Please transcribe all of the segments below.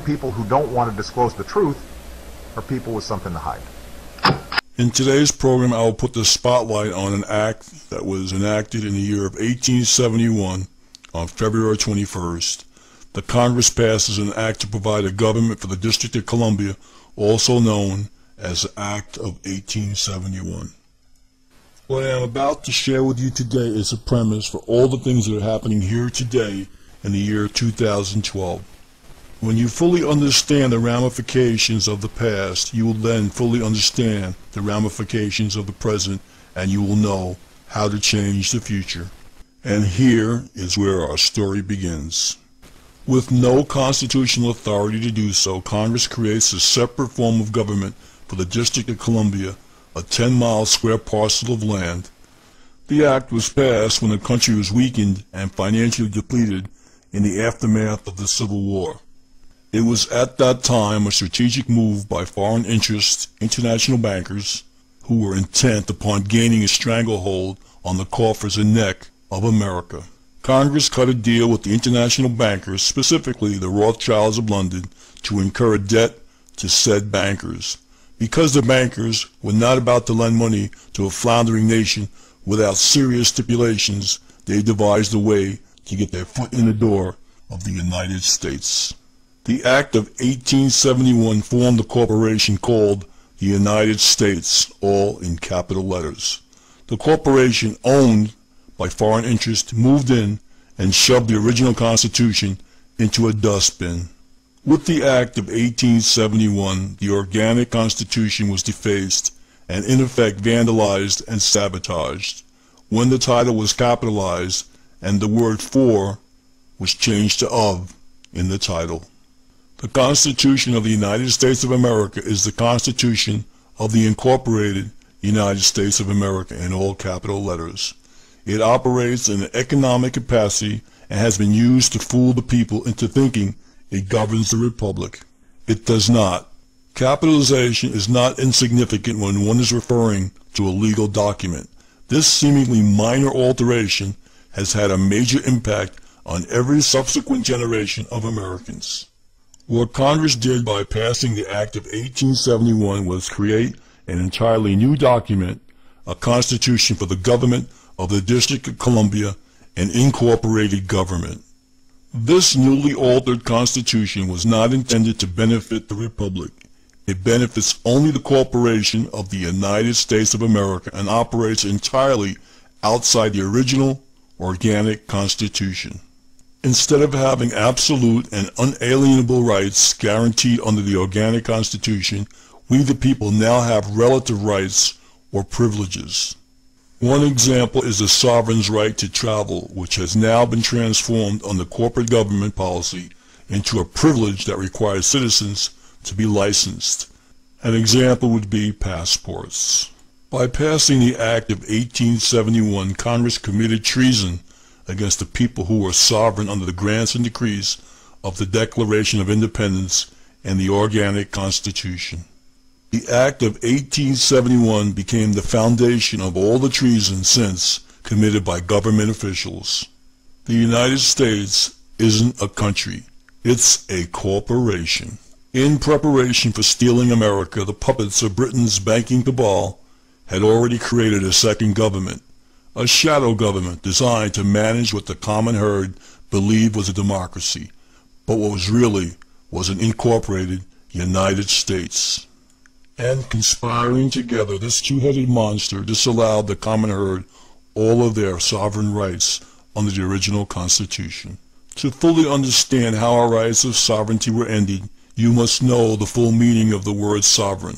people who don't want to disclose the truth are people with something to hide. In today's program, I will put the spotlight on an act that was enacted in the year of 1871 on February 21st. The Congress passes an act to provide a government for the District of Columbia, also known as the Act of 1871. What I am about to share with you today is a premise for all the things that are happening here today in the year 2012. When you fully understand the ramifications of the past, you will then fully understand the ramifications of the present, and you will know how to change the future. And here is where our story begins. With no constitutional authority to do so, Congress creates a separate form of government for the District of Columbia, a 10-mile square parcel of land. The act was passed when the country was weakened and financially depleted in the aftermath of the Civil War. It was at that time a strategic move by foreign interests, international bankers, who were intent upon gaining a stranglehold on the coffers and neck of America. Congress cut a deal with the international bankers, specifically the Rothschilds of London, to incur a debt to said bankers. Because the bankers were not about to lend money to a floundering nation without serious stipulations, they devised a way to get their foot in the door of the United States. The Act of 1871 formed a corporation called the United States, all in capital letters. The corporation, owned by foreign interests, moved in and shoved the original Constitution into a dustbin. With the Act of 1871, the organic Constitution was defaced and in effect vandalized and sabotaged. When the title was capitalized and the word "for" was changed to "of" in the title. The Constitution of the United States of America is the Constitution of the Incorporated United States of America in all capital letters. It operates in an economic capacity and has been used to fool the people into thinking it governs the Republic. It does not. Capitalization is not insignificant when one is referring to a legal document. This seemingly minor alteration has had a major impact on every subsequent generation of Americans. What Congress did by passing the Act of 1871 was create an entirely new document, a constitution for the government of the District of Columbia, an incorporated government. This newly altered constitution was not intended to benefit the Republic. It benefits only the corporation of the United States of America and operates entirely outside the original organic Constitution. Instead of having absolute and unalienable rights guaranteed under the organic Constitution, we the people now have relative rights or privileges. One example is the sovereign's right to travel, which has now been transformed under corporate government policy into a privilege that requires citizens to be licensed. An example would be passports. By passing the Act of 1871, Congress committed treason against the people who were sovereign under the grants and decrees of the Declaration of Independence and the organic Constitution. The Act of 1871 became the foundation of all the treason since committed by government officials. The United States isn't a country, it's a corporation. In preparation for stealing America, the puppets of Britain's banking cabal had already created a second government, a shadow government designed to manage what the common herd believed was a democracy, but what was really was an incorporated United States. And conspiring together, this two-headed monster disallowed the common herd all of their sovereign rights under the original Constitution. To fully understand how our rights of sovereignty were ended, you must know the full meaning of the word sovereign,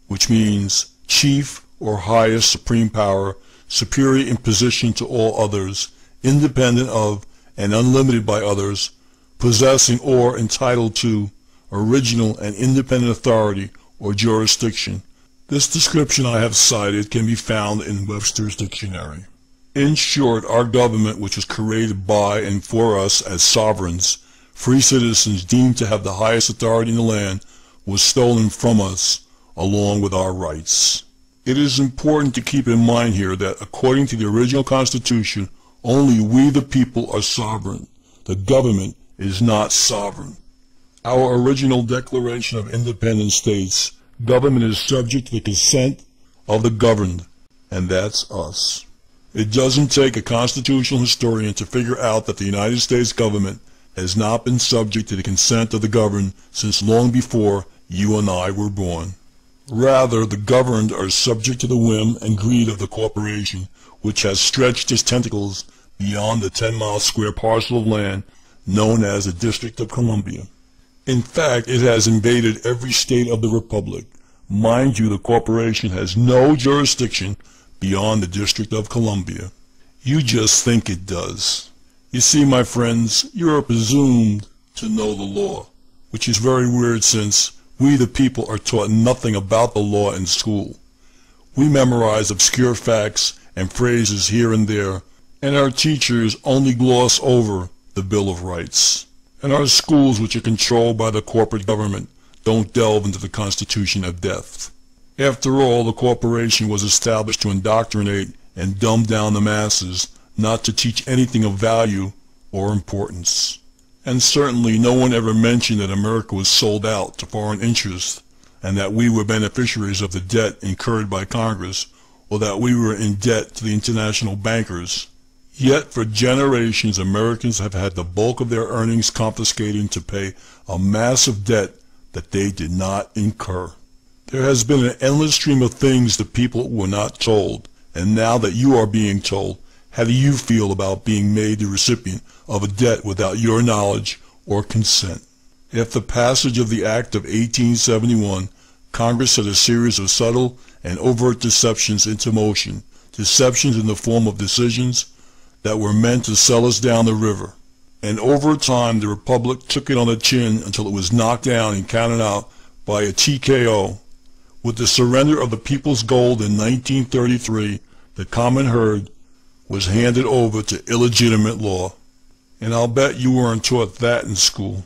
which means chief or highest supreme power, superior in position to all others, independent of and unlimited by others, possessing or entitled to original and independent authority or jurisdiction. This description I have cited can be found in Webster's dictionary. In short, our government, which was created by and for us as sovereigns, free citizens deemed to have the highest authority in the land, was stolen from us along with our rights. It is important to keep in mind here that according to the original Constitution, only we the people are sovereign. The government is not sovereign. Our original Declaration of Independence states, government is subject to the consent of the governed, and that's us. It doesn't take a constitutional historian to figure out that the United States government has not been subject to the consent of the governed since long before you and I were born. Rather, the governed are subject to the whim and greed of the corporation, which has stretched its tentacles beyond the 10-mile square parcel of land known as the District of Columbia. In fact, it has invaded every state of the Republic. Mind you, the corporation has no jurisdiction beyond the District of Columbia. You just think it does. You see, my friends, you are presumed to know the law, which is very weird since we the people are taught nothing about the law in school. We memorize obscure facts and phrases here and there, and our teachers only gloss over the Bill of Rights. And our schools, which are controlled by the corporate government, don't delve into the Constitution of Death. After all, the corporation was established to indoctrinate and dumb down the masses, not to teach anything of value or importance. And certainly no one ever mentioned that America was sold out to foreign interests, and that we were beneficiaries of the debt incurred by Congress, or that we were in debt to the international bankers. Yet for generations, Americans have had the bulk of their earnings confiscated to pay a massive debt that they did not incur. There has been an endless stream of things the people were not told, and now that you are being told, how do you feel about being made the recipient of a debt without your knowledge or consent? After the passage of the Act of 1871, Congress set a series of subtle and overt deceptions into motion, deceptions in the form of decisions that were meant to sell us down the river. And over time, the Republic took it on the chin until it was knocked down and counted out by a TKO. With the surrender of the people's gold in 1933, the common herd was handed over to illegitimate law. And I'll bet you weren't taught that in school.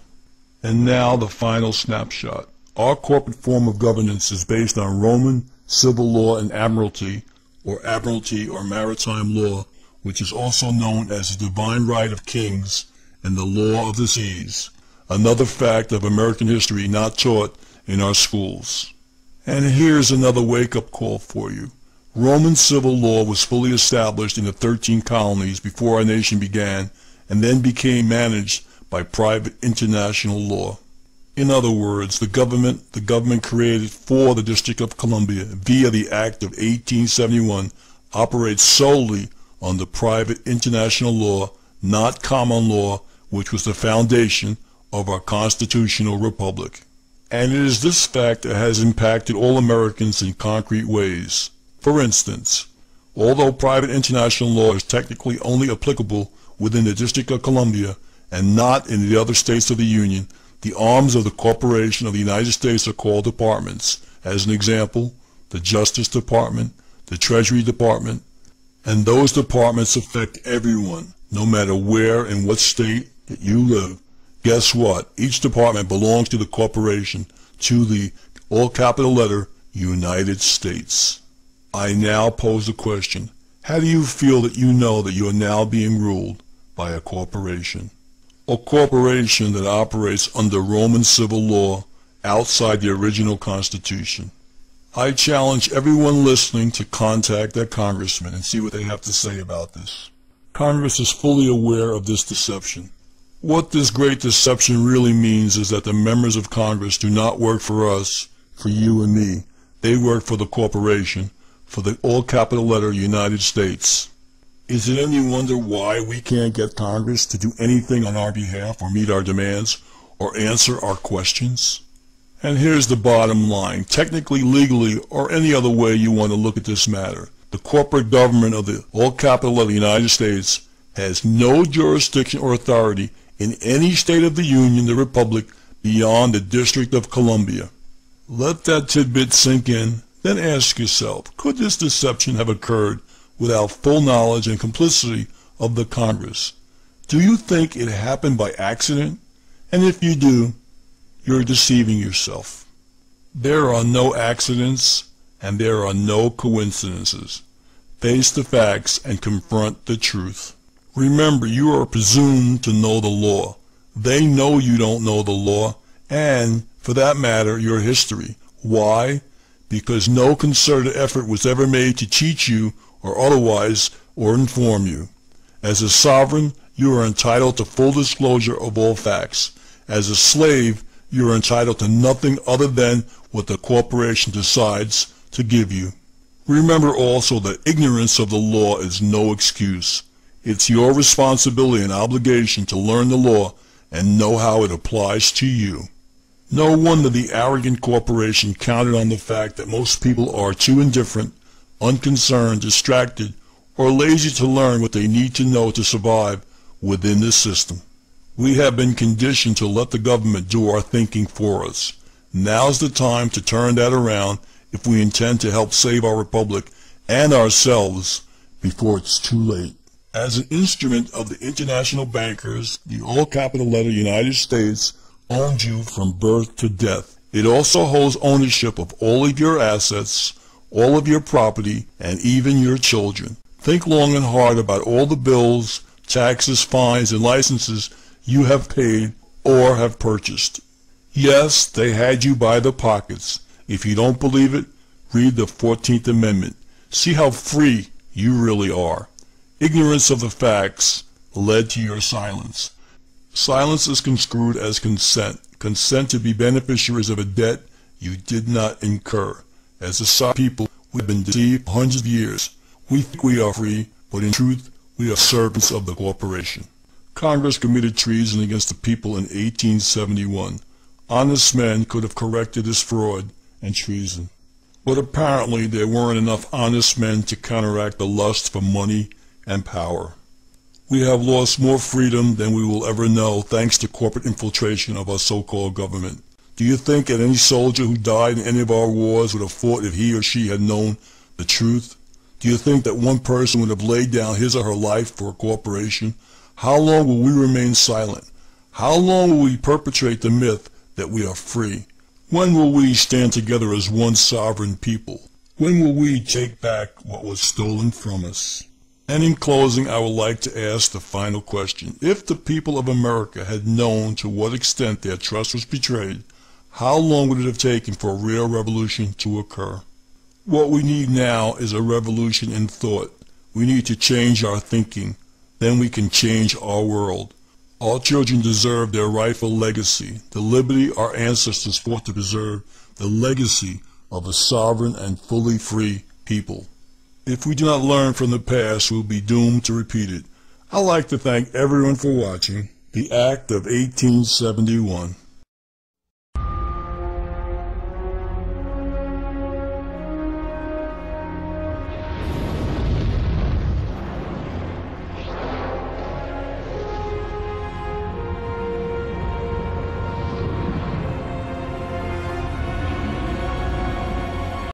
And now the final snapshot. Our corporate form of governance is based on Roman civil law and admiralty or maritime law, which is also known as the divine right of kings and the law of the seas, another fact of American history not taught in our schools. And here's another wake-up call for you. Roman civil law was fully established in the 13 colonies before our nation began, and then became managed by private international law. In other words, the government created for the District of Columbia via the Act of 1871 operates solely under private international law, not common law, which was the foundation of our constitutional republic. And it is this fact that has impacted all Americans in concrete ways. For instance, although private international law is technically only applicable within the District of Columbia and not in the other states of the Union, the arms of the corporation of the United States are called departments. As an example, the Justice Department, the Treasury Department, and those departments affect everyone, no matter where and what state that you live. Guess what? Each department belongs to the corporation, to the all capital letter United States. I now pose the question, how do you feel that you know that you are now being ruled by a corporation? A corporation that operates under Roman civil law outside the original Constitution. I challenge everyone listening to contact their congressman and see what they have to say about this. Congress is fully aware of this deception. What this great deception really means is that the members of Congress do not work for us, for you and me. They work for the corporation, for the all capital letter United States. Is it any wonder why we can't get Congress to do anything on our behalf or meet our demands or answer our questions? And here's the bottom line. Technically, legally, or any other way you want to look at this matter, the corporate government of the all capital of the United States has no jurisdiction or authority in any state of the Union, the Republic, beyond the District of Columbia. Let that tidbit sink in, then ask yourself, could this deception have occurred without full knowledge and complicity of the Congress? Do you think it happened by accident? And if you do, you're deceiving yourself. There are no accidents and there are no coincidences. Face the facts and confront the truth. Remember, you are presumed to know the law. They know you don't know the law, and, for that matter, your history. Why? Because no concerted effort was ever made to teach you or otherwise or inform you. As a sovereign, you are entitled to full disclosure of all facts. As a slave, you are entitled to nothing other than what the corporation decides to give you. Remember also that ignorance of the law is no excuse. It's your responsibility and obligation to learn the law and know how it applies to you. No wonder the arrogant corporation counted on the fact that most people are too indifferent, unconcerned, distracted, or lazy to learn what they need to know to survive within this system. We have been conditioned to let the government do our thinking for us. Now's the time to turn that around if we intend to help save our republic and ourselves before it's too late. As an instrument of the international bankers, the all-capital letter United States owns you from birth to death. It also holds ownership of all of your assets, all of your property, and even your children. Think long and hard about all the bills, taxes, fines, and licenses you have paid or have purchased. Yes, they had you by the pockets. If you don't believe it, read the 14th Amendment. See how free you really are. Ignorance of the facts led to your silence. Silence is construed as consent. Consent to be beneficiaries of a debt you did not incur. As a sovereign people, we have been deceived for hundreds of years. We think we are free, but in truth, we are servants of the corporation. Congress committed treason against the people in 1871. Honest men could have corrected this fraud and treason. But apparently there weren't enough honest men to counteract the lust for money and power. We have lost more freedom than we will ever know thanks to corporate infiltration of our so-called government. Do you think that any soldier who died in any of our wars would have fought if he or she had known the truth? Do you think that one person would have laid down his or her life for a corporation? How long will we remain silent? How long will we perpetrate the myth that we are free? When will we stand together as one sovereign people? When will we take back what was stolen from us? And in closing, I would like to ask the final question. If the people of America had known to what extent their trust was betrayed, how long would it have taken for a real revolution to occur? What we need now is a revolution in thought. We need to change our thinking. Then we can change our world. Our children deserve their rightful legacy, the liberty our ancestors fought to preserve, the legacy of a sovereign and fully free people. If we do not learn from the past, we will be doomed to repeat it. I'd like to thank everyone for watching The Act of 1871.